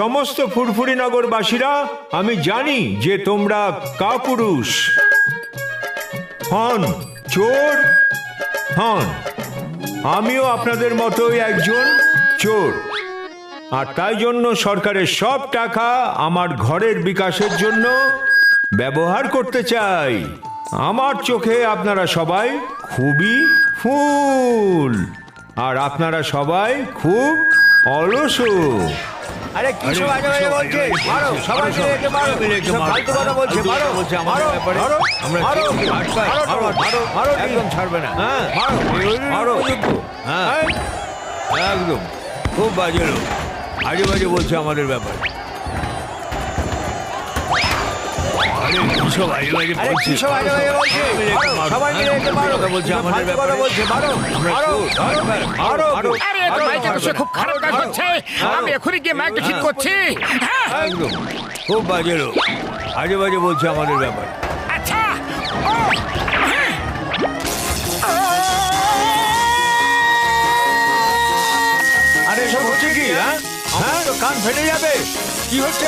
সমস্ত ফুরফুরি নগরবাসীরা, আমি জানি যে তোমরা কাপুরুষ হন, চোর হন। আমিও আপনাদের মতোই একজন চোর, আর তাই জন্য সরকারের সব টাকা আমার ঘরের বিকাশের জন্য ব্যবহার করতে চাই। আমার চোখে আপনারা সবাই খুবই ফুল, আর আপনারা সবাই খুব অলস। আরে কি সব আজে বাজে বলছে? মারো, সবাই মিলে একে মারো। সব ফালতু কথা বলছে, মারো। মারো, মারো, মারো, মারো, মারো, একদম ছাড়বে না। হ্যাঁ, মারো, মারো। হ্যাঁ, একদম খুব বাজে লোক, আজে বাজে বলছে আমাদের ব্যাপারে। খুব খারাপ কাজ হচ্ছে, আমি এখনই গিয়ে মাইকটা ঠিক করছি। একদম খুব বাজে লোক, আজে বাজে বলছে আমাদের ব্যাপারে। আচ্ছা, আরে এসব হচ্ছে কি? হ্যাঁ, তো কান ফেটে যাবে। কি হচ্ছে?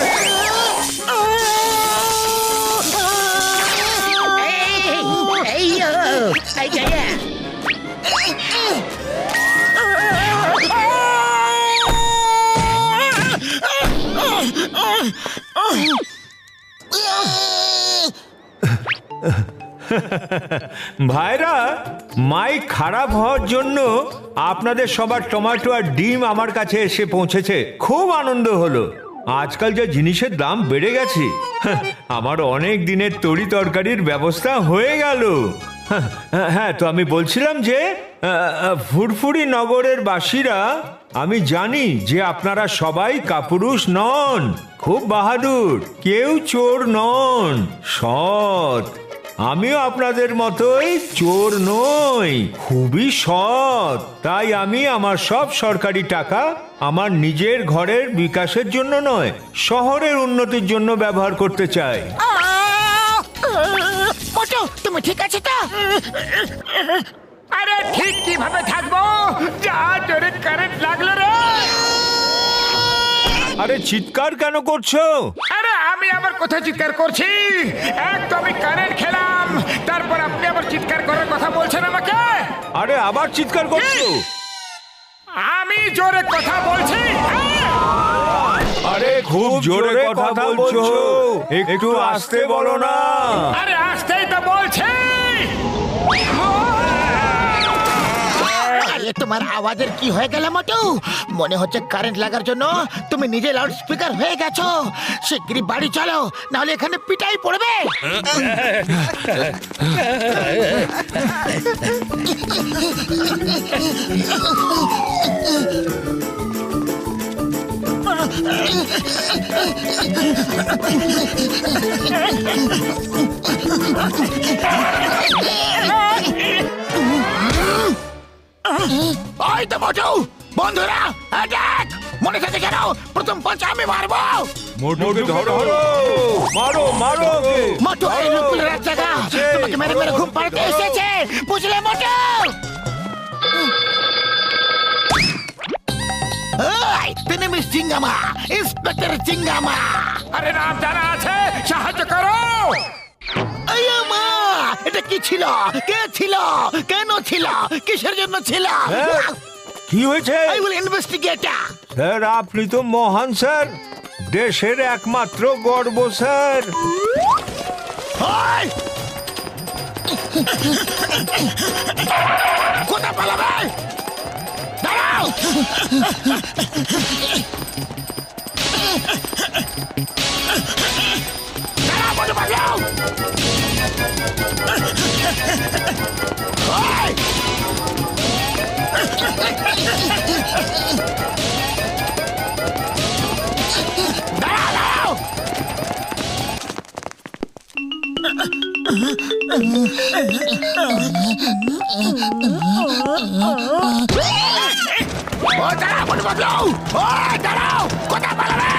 ভাইরা, মাইক খারাপ হওয়ার জন্য আপনাদের সবার টমেটো আর ডিম আমার কাছে এসে পৌঁছেছে। খুব আনন্দ হলো। আজকাল যে জিনিসের দাম বেড়ে গেছে, আমার অনেক দিনের তরি তরকারির ব্যবস্থা হয়ে গেল। হ্যাঁ, তো আমি বলছিলাম যে ফুরফুরি নগরের বাসীরা, আমি জানি যে আপনারা সবাই কাপুরুষ নন, খুব বাহাদুর, কেউ চোর নন, সৎ। আমিও আপনাদের মতোই চোর নই, খুবই সৎ। তাই আমি আমার সব সরকারি টাকা আমার নিজের ঘরের বিকাশের জন্য নয়, শহরের উন্নতির জন্য ব্যবহার করতে চাই। মোটু, তুমি ঠিক আছে তো? আরে ঠিক কিভাবে থাকবো? যা জোরে কারেন্ট লাগলো রে! আরে চিৎকার কেন করছো? আরে আমি আবার কোথায় চিৎকার করছি? একদম আমি কারেন্ট খেলাম, তারপর আপনি আবার চিৎকার করার কথা বলছেন আমাকে? আরে আবার চিৎকার করছো? আমি জোরে কথা বলছি। আরে খুব জোরে কথা বলছো, একটু আস্তে বলো না। আরে আসতেই তো বলছি। তোমার আওয়াজের কি হয়ে গেল মোটু? মনে হচ্ছে কারেন্ট লাগার জন্য তুমি নিজে লাউড স্পিকার হয়ে গেছো। শিগগিরই বাড়ি চলো, নাহলে এখানে পিটাই পড়বে। ওই তো মোটু, বন্ধুরা অ্যাটাক! মনে থাকে যেন প্রথম পাঁচ আমি মারবো। মোটুকে ধরো, মারো মারো। মোটু এই লোকগুলোর এক জায়গা তোমাকে মেরে মেরে ঘুম পাড়াতে এসেছে, বুঝলে মোটু? তিনি মিস চিঙ্গামা, ইন্সপেক্টর চিঙ্গামা। আরে নাম জানা আছে, সাহায্য করো। মা, এটা কি ছিল? কে ছিল? কেন ছিল? কিসের জন্য ছিল? কি হয়েছে? I will investigate. স্যার, আপনি তো মহান স্যার, দেশের একমাত্র গর্ব স্যার। কোথা পালাবে? দাঁড়াও! দাঁড়াও, মোটু পালাও! দাঁড়াও! দাঁড়াও, মোটু পালাও! দাঁড়াও! কোথা পালাবে?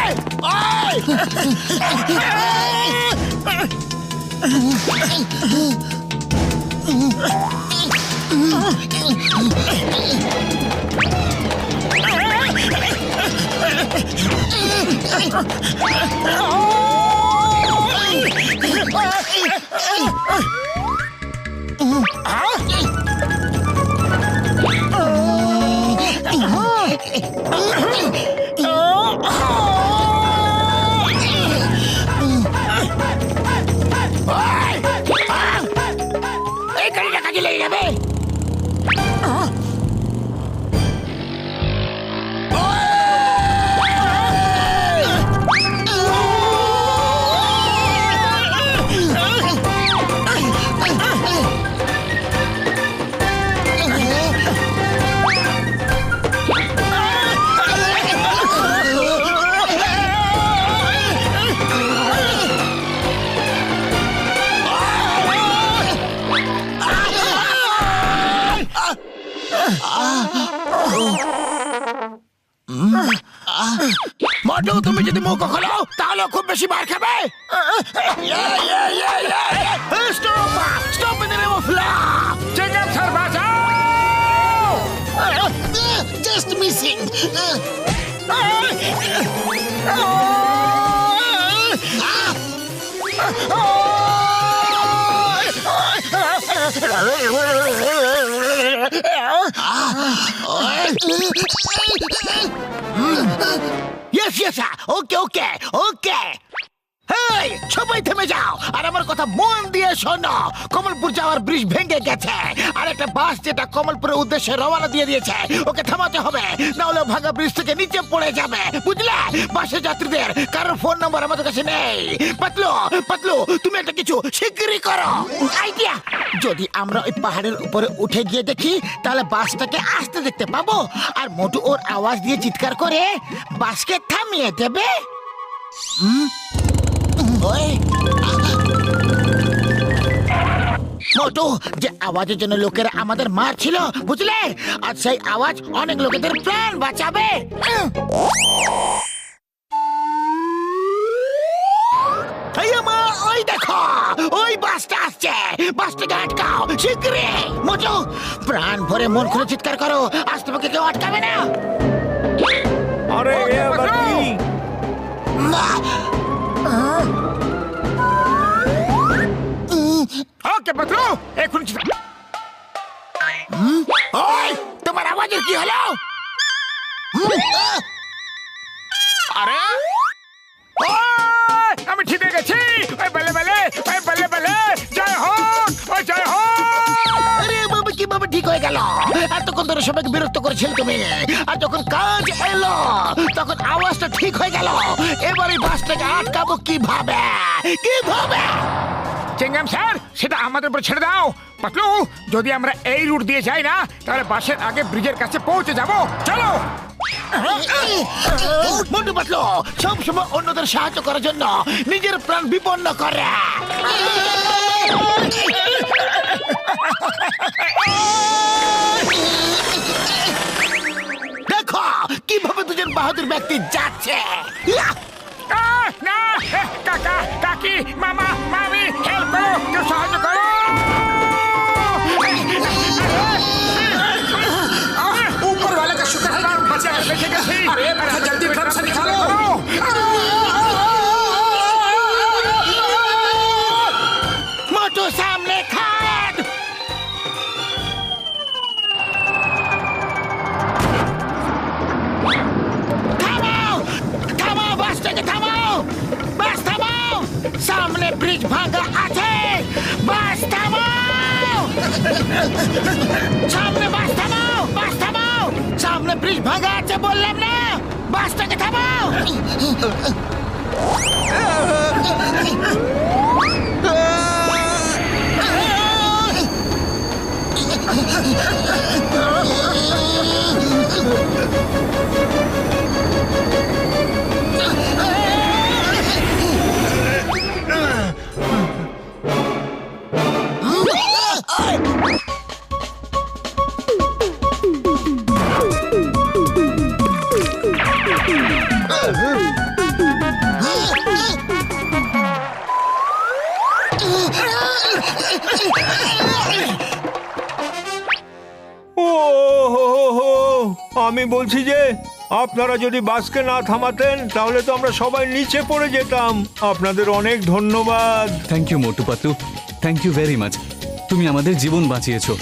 এই গাড়িটা কাজে লেগে যাবে। মোটু, তুমি যদি মুখ খোলো তাহলে খুব বেশি মার খাবে। Stop stop in the name of love. চিংগাম স্যার বাঁচাও! Just missing. Yes, yes, sir. Okay, okay, okay. Hey, সবাই থেমে যাও আর আমার কথা মন দিয়ে শোনো। কমলপুর যাওয়ার ব্রিজ ভেঙে গেছে আর একটা বাস যেটা কমলপুরের উদ্দেশ্যে রওনা দিয়ে দিয়েছে, ওকে থামাতে হবে, না হলে ভাঙা ব্রিজ থেকে নিচে পড়ে যাবে, বুঝলে? বাসের যাত্রীদের কারোর ফোন নাম্বার আমাদের কাছে নেই। পাতলু, পাতলু, তুমি একটা কিছু শিগগিরই করো। আইডিয়া, যদি আমরা ওই পাহাড়ের উপরে উঠে গিয়ে দেখি তাহলে বাসটাকে আসতে দেখতে পাবো আর মোটু ওর আওয়াজ দিয়ে চিৎকার করে বাসকে থামিয়ে দেবে। মোটু, যে আওয়াজের জন্য লোকেরা আমাদের মারছিল, বুঝলে, আর সেই আওয়াজ অনেক লোকেদের প্রাণ বাঁচাবে। ওই দেখো, ওই বাসটা আসছে, বাসটাকে আটকাও শীঘ্রই। মোটু, প্রাণ ভরে মন খুলে চিৎকার করো, আজ তোমাকে কেউ আটকাবে না। আরে এ আবার কি? ওকে পাতলু, এখন ওই, তোমার আওয়াজের কি হলো? আরে আমি ঠিক হয়ে গেছি। ওই বলে বলে, ওই বলে বলে, জয় হোক, ওই জয় হোক। আরে বাবা, কিভাবে ঠিক হয়ে গেল? এতক্ষণ ধরে সবাইকে বিরক্ত করেছিল তুমি, আর যখন কাজ এলো তখন আওয়াজটা ঠিক হয়ে গেল। এবার এই বাসটাকে আটকাবো কিভাবে? কিভাবে? চিংগাম স্যার, সেটা আমাদের উপর ছেড়ে দাও। পাতলু, যদি আমরা এই রুট দিয়ে যাই না তাহলে বাসের আগে ব্রিজের কাছে পৌঁছে যাব। চলো। মোটু পাতলু সবসময় অন্যদের সাহায্য করার জন্য নিজের প্রাণ বিপন্ন করে। দেখো কিভাবে দুজন বাহাদুর ব্যক্তি যাচ্ছে। না, কাকা, কাকি, মামা, মামি, হেল্প করো, কেউ সাহায্য করো। ऊपर वाले का शुक्र है बचा বেঁচে গেছি। अरे जल्दी ट्रक से निकालो। মোটু সামনে খাট। থামাও, থামাও, বাসটাকে থামাও, বাস থামাও, সামনে ব্রিজ ভাঙা আছে, বাস থামাও, সামনে বাস থামাও, বাস থামাও, সামনে ব্রিজ ভাঙা আছে বললাম না, বাসটাকে থামাও। ও হো হো হো, আমি বলছি যে আপনারা যদি বাসকে না থামাতেন তাহলে তো আমরা সবাই নিচে পড়ে যেতাম। আপনাদের অনেক ধন্যবাদ। Thank you Motu Patlu, thank you very much. তুমি আমাদের জীবন বাঁচিয়েছো।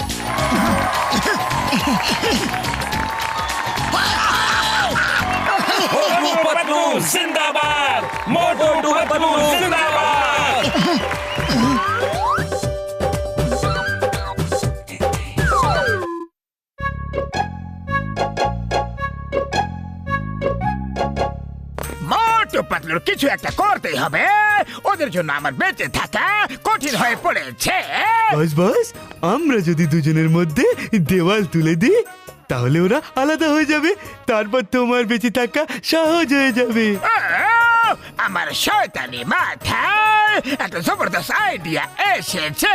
पतलू जिंदाबाद, मोटू पतलू जिंदाबाद। মোটু পাতলুর কিছু একটা করতেই হবে, ওদের জন্য আমার বেঁচে থাকা কঠিন হয়ে পড়েছে। বস বস, আমরা যদি দুজনের মধ্যে দেওয়াল তুলে দিই তাহলে ওরা আলাদা হয়ে যাবে, তারপর তোমার বেঁচে থাকা সহজ হয়ে যাবে। ও, আমার শয়তানি মাথায় একটা জবরদস্ত আইডিয়া এসেছে।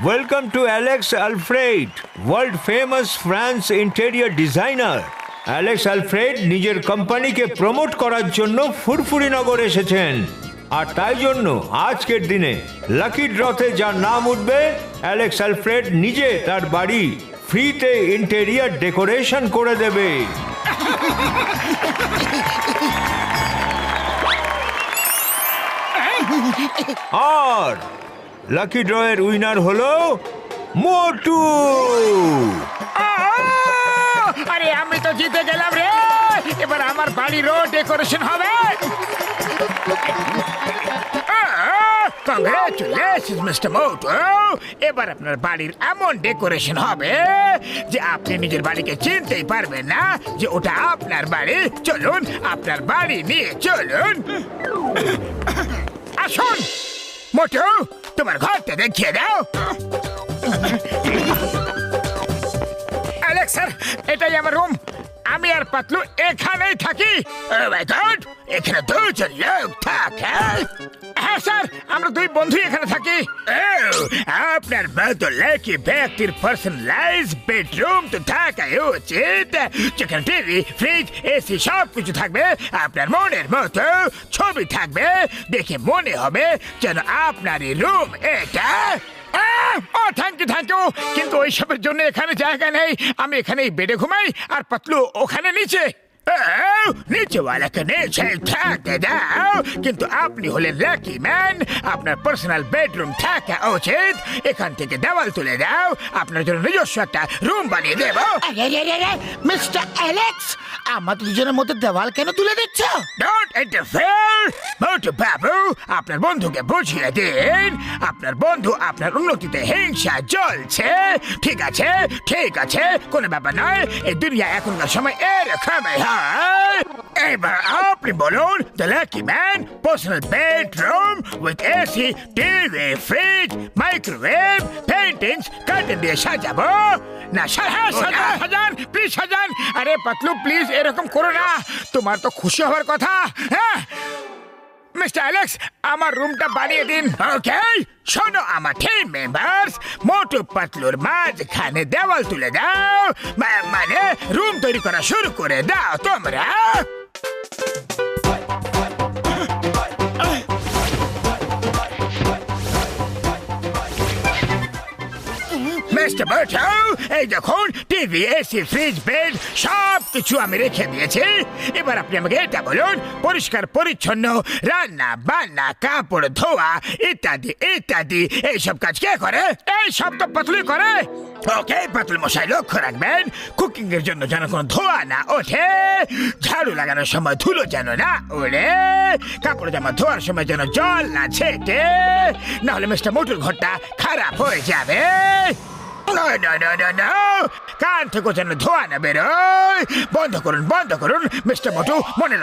Welcome to Alex Alfred, world famous France interior designer. Alex Alfred নিজের কোম্পানিকে প্রমোট করার জন্য ফুরফুরি নগর এসেছেন, আর তাই জন্য আজকের দিনে লাকি ড্রতে যার নাম উঠবে, অ্যালেক্স আলফ্রেড নিজে তার বাড়ি ফ্রিতে ইন্টেরিয়র ডেকোরেশন করে দেবে। আর লাকি ড্রয়ের উইনার হলো মোটু। আরে আমি তো জিতে গেলাম রে, এবার আমার বাড়িরও ডেকোরেশন হবে। কংগ্রেচুলেশনস মিস্টার মোটু, এবার আপনার বাড়ির এমন ডেকোরেশন হবে যে আপনি নিজের বাড়িকে চিনতেই পারবেন না যে ওটা আপনার বাড়ি। চলুন আপনার বাড়ি নিয়ে চলুন, আসুন। মোটু, তোমার ঘরটা দেখিয়ে দাও। অ্যালেক্স স্যার, এটাই আমার রুম। আমি আর পাতলু এখানেই থাকি। Oh my God, এখানে দুজন লোক থাকে। হ্যাঁ স্যার, আমরা দুই বন্ধু এখানে থাকি। আপনার মতো লাকি ব্যক্তির পার্সোনালাইজ বেডরুম তো থাকাই উচিত, যেখানে টিভি, ফ্রিজ, এসি সব কিছু থাকবে। আপনার মনের মতো ছবি থাকবে, দেখে মনে হবে যেন আপনারই রুম এটা। ও থ্যাংক ইউ, কিন্তু ওইসবের জন্য এখানে জায়গা নেই। আমি এখানেই বেডে ঘুমাই, আর পাতলু ওখানে নিচে। নিচেওয়ালাকে নিচে থাকতে দাও, কিন্তু আপনি হলেন লাকি ম্যান, আপনার পার্সোনাল বেডরুম থাকা উচিত। এখান থেকে দেওয়াল তুলে দাও, আপনার জন্য নিজস্ব একটা রুম বানিয়ে দেব। মিস্টার অ্যালেক্স, আমাদের দুজনের মধ্যে দেওয়াল কেন তুলে দিচ্ছ? ডোন্ট ইন্টারফেয়ার মোটু বাবু, আপনার বন্ধুকে বুঝিয়ে দিন আপনার বন্ধু আপনার উন্নতিতে হিংসা জ্বলছে। ঠিক আছে, ঠিক আছে, কোনো ব্যাপার নয়। এই দুনিয়া এখনকার সময় এরকমই হয়। এবার আপনি বলুন, the lucky man personal bedroom with AC, TV, fridge, microwave, paintings, curtain দিয়ে সাজাবো না? সাজান প্লিজ, সাজান। আরে পাতলু প্লিজ এরকম করো না, তোমার তো খুশি হওয়ার কথা। হ্যাঁ মিস্টার অ্যালেক্স, আমার রুমটা বানিয়ে দিন। ওকে, শোনো আমার টিম মেম্বার্স, মোটু পাতলুর মাঝখানে দেওয়াল তুলে দাও, মানে রুম তৈরি করা শুরু করে দাও তোমরা। মিস্টার মোটু, এই দেখুন টিভি, এসি, ফ্রিজ, বেড সব কিছু আমি রেখে দিয়েছি। এবার আপনি আমাকে এটা বলুন, পরিষ্কার পরিচ্ছন্ন রান্না বান্না, কাপড় ধোয়া ইত্যাদি ইত্যাদি এইসব কাজ কে করে? এই সব তো পাতলুই করে। ওকে পাতলু মশাই, লক্ষ্য রাখবেন কুকিং এর জন্য যেন কোনো ধোয়া না ওঠে, ঝাড়ু লাগানোর সময় ধুলো যেন না ওড়ে, কাপড় জামা ধোয়ার সময় যেন জল না ছেটে, নাহলে মিস্টার মোটুর ঘরটা খারাপ হয়ে যাবে। কান থেকে যেন ধোয়া না বেরোয়। বন্ধ করুন মিস্টার মোটু, মনে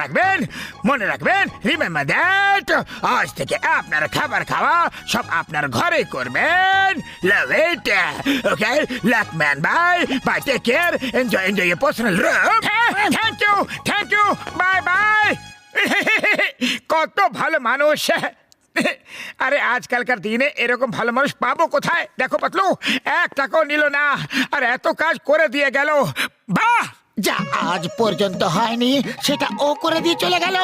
রাখবেন, রিমেম্বার দ্যাট, আজ থেকে আপনার খাবার খাওয়া সব আপনার ঘরে করবেন। Love it. Okay, luck man, bye, take care, enjoy your personal room. Thank you, bye. কত ভালো মানুষ। আরে আজকালকার দিনে এরকম ভালো মানুষ পাবো কোথায়? দেখো পাতলু, 1 টাকাও নিল না, আর এত কাজ করে দিয়ে গেল। বাহ, যা আজ পর্যন্ত হয়নি সেটা ও করে দিয়ে চলে গেল।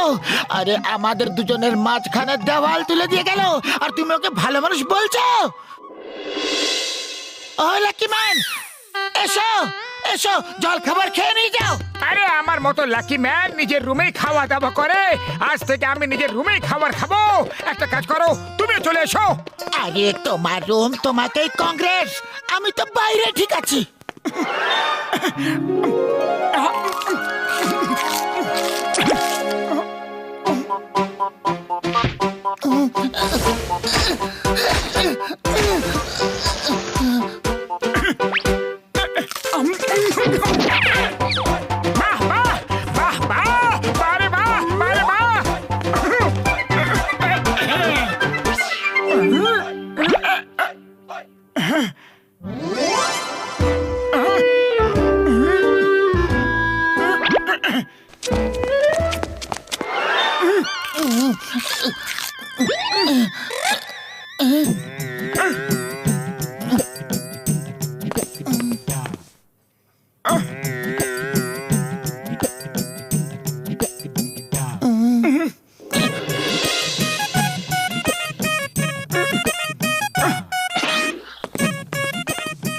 আরে আমাদের দুজনের মাঝখানে দেওয়াল তুলে দিয়ে গেল, আর তুমি ওকে ভালো মানুষ বলছো? ও লাকি ম্যান, এসো এসো, জল খাবার খেয়ে নিয়ে যাও। আরে আমার মতো লাকি ম্যান নিজের রুমেই খাওয়া দাওয়া করে, আজ থেকে আমি নিজের রুমেই খাবার খাবো। একটা কাজ করো, তুমি চলে এসো। আরে তোমার রুম তোমাকেই কংগ্রেস, আমি তো বাইরে ঠিক আছি। বাহ বাহ বাহ বাহ, বারে বাহ, বারে বাহ।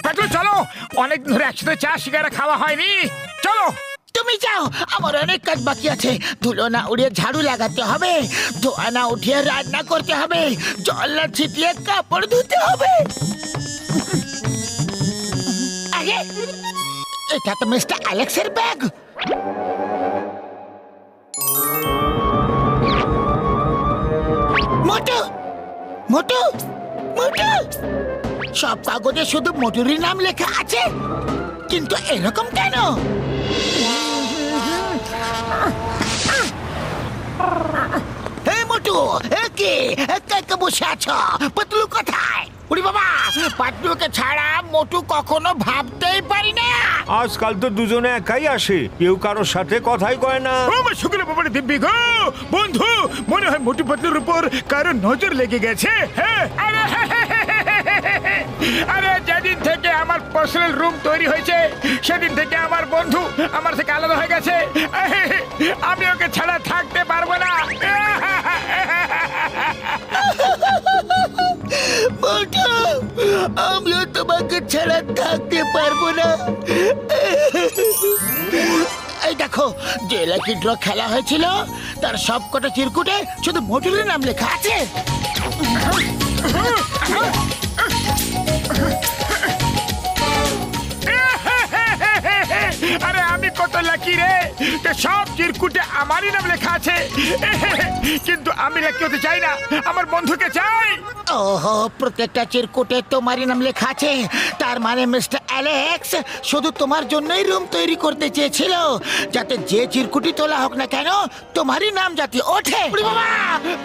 পাটলু চলো, অনেক ধরে একসাথে চা সিগারা খাওয়া হয়নি, চলো। তুমি যাও, আমার অনেক কাজ বাকি আছে। ধুলো না উড়িয়ে ঝাড়ু লাগাতে হবে, ধোয়া না উঠিয়ে রান্না করতে হবে, জল না ছিটিয়ে কাপড় ধুতে হবে। আরে এটা তো মিস্টার অ্যালেক্সের ব্যাগ। মোটু মোটু মোটু, সব কাগজে শুধু মোটুরই নাম লেখা আছে, কিন্তু এরকম কেন? হে মোটু, কি একা একা বসে আছো? পাতলু কোথায়? উড়ি বাবা, পাতলুকে ছাড়া মোটু কখনো ভাবতেই পারি না। আজকাল তো দুজনে একাই আসে, কেউ কারোর সাথে কথাই কয় না। ও আমার শুক্র বাবার দিব্যি গো বন্ধু, মনে হয় মোটু পাতলুর উপর কারো নজর লেগে গেছে। হ্যাঁ, আরে যেদিন থেকে আমার পার্সোনাল রুম তৈরি হয়েছে সেদিন থেকে আমার বন্ধু আমার থেকে আলাদা হয়ে গেছে। আমি ওকে ছাড়া থাকতে পারবো না। মোটু, আমিও তোমাকে ছাড়া থাকতে পারবো না। এই দেখো, যে লাকি ড্র খেলা হয়েছিল তার সবকটা চিরকুটে শুধু মোটুরের নাম লেখা আছে। আরে আমি কত লাকি রে, সব চিরকুটে আমারই নাম লেখা আছে। কিন্তু আমি লাকি হতে চাই না, আমার বন্ধুকে চাই। ওহো, প্রত্যেকটা চিরকুটে তোমারই নাম লেখা আছে, তার মানে মিস্টার অ্যালেক্স শুধু তোমার জন্যই রুম তৈরি করতে চেয়েছিল, যাতে যে চিরকুটি তোলা হোক না কেন তোমারই নাম যাতে ওঠে। বাবা,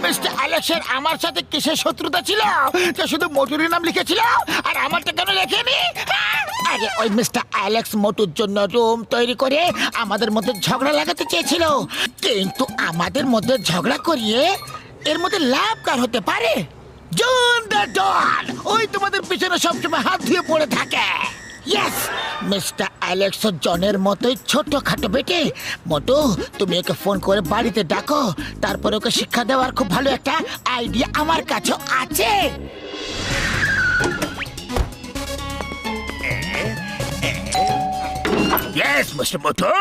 মিস্টার অ্যালেক্সের আমার সাথে কিসের শত্রুতা ছিল যে শুধু মোটুরির নাম লিখেছিল আর আমারটা কেন লেখেনি? আরে ওই মিস্টার অ্যালেক্স মোটুর জন্য রুম তৈরি করে আমাদের মধ্যে ঝগড়া লাগাতে চেয়েছিল, কিন্তু আমাদের মধ্যে ঝগড়া করিয়ে এর মধ্যে লাভ কার হতে পারে? জন দ্য ডন, ওই তোমাদের পিছনে সবসময় হাত ধুয়ে পড়ে থাকে। ইয়েস, মিস্টার অ্যালেক্স জনের মতোই ছোটখাটো বেটে। মোটু, তুমি ওকে ফোন করে বাড়িতে ডাকো, তারপরে ওকে শিক্ষা দেওয়ার খুব ভালো একটা আইডিয়া আমার কাছে আছে। ইয়েস মিস্টার মোটু,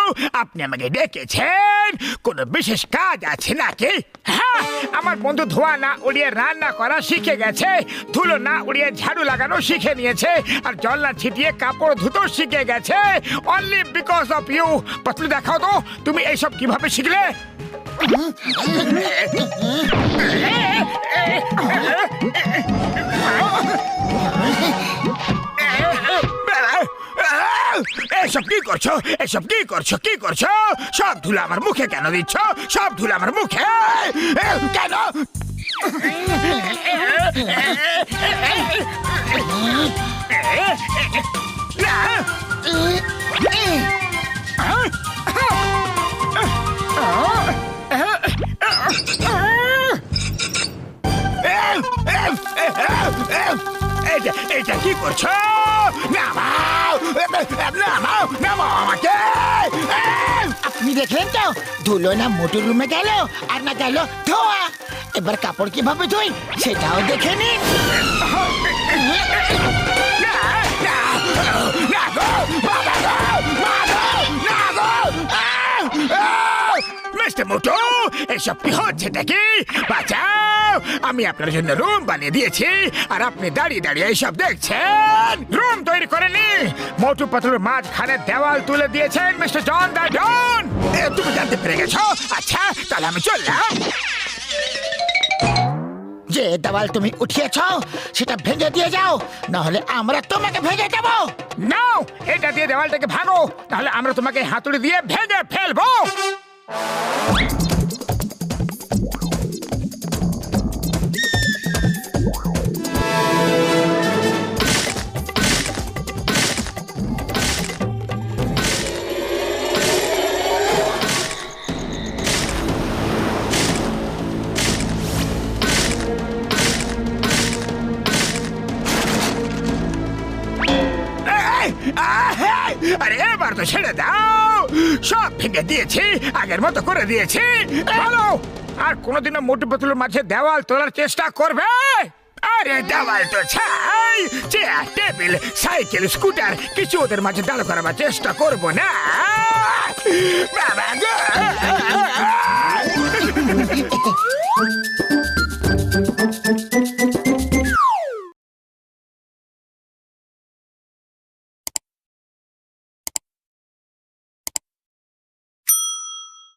আপনি আমাকে ডেকেছেন, কোনো বিশেষ কাজ আছে নাকি? হ্যাঁ, আমার বন্ধু ধোয়া না উড়িয়ে রান্না করা শিখে গেছে, ধুলো না উড়িয়ে ঝাড়ু লাগানো শিখে নিয়েছে, আর জল না ছিটিয়ে কাপড় ধুতো শিখে গেছে, only because of you. Patlu, দেখাও তো তুমি এইসব কিভাবে শিখলে? এসব কি করছো? এসব কি করছো? কি করছো? সব ধুলো আমার মুখে কেন দিচ্ছ? সব ধুলো আমার মুখে কেন? এটা কি করছো? নামাও নামাও নামাও আমাকে আপনি দেখলেন তো ধুলো না মোটর রুমে গেল আর না গেল ধোয়া। এবার কাপড় কিভাবে ধুই সেটাও দেখে নিন। না না না গো বাবা গো মা গো না গো মিস্টার মোটু এসব কি হচ্ছে নাকি? বাঁচাও, আমি আপনার জন্য রুম বানিয়ে দিয়েছি আর আপনি দাঁড়িয়ে দাঁড়িয়ে এইসব দেখছেন। রুম তৈরি করেনি, মোটু পাতলুর মাঝখানে দেওয়াল তুলে দিয়েছেন মিস্টার জন দা ডন। তুমি জানতে পেরে গেছো? আচ্ছা তাহলে আমি চললাম। যে দেওয়াল তুমি উঠিয়েছ সেটা ভেঙে দিয়ে যাও, না হলে আমরা তোমাকে ভেঙে দেবো। নাও এটা দিয়ে দেওয়ালটাকে ভাঙো, তাহলে আমরা তোমাকে হাতুড়ি দিয়ে ভেঙে ফেলবো। আরে এবার তো ছেড়ে দাও, সব ভেঙে দিয়েছি, আগের মতো করে দিয়েছি। ভালো, আর কোনোদিনও মোটু পাতলুর মাঝে দেওয়াল তোলার চেষ্টা করবে? আরে দেওয়াল তো ছাই, চেয়ার টেবিল সাইকেল স্কুটার কিছু ওদের মাঝে দাঁড় করাবার চেষ্টা করবো না। বাবা গো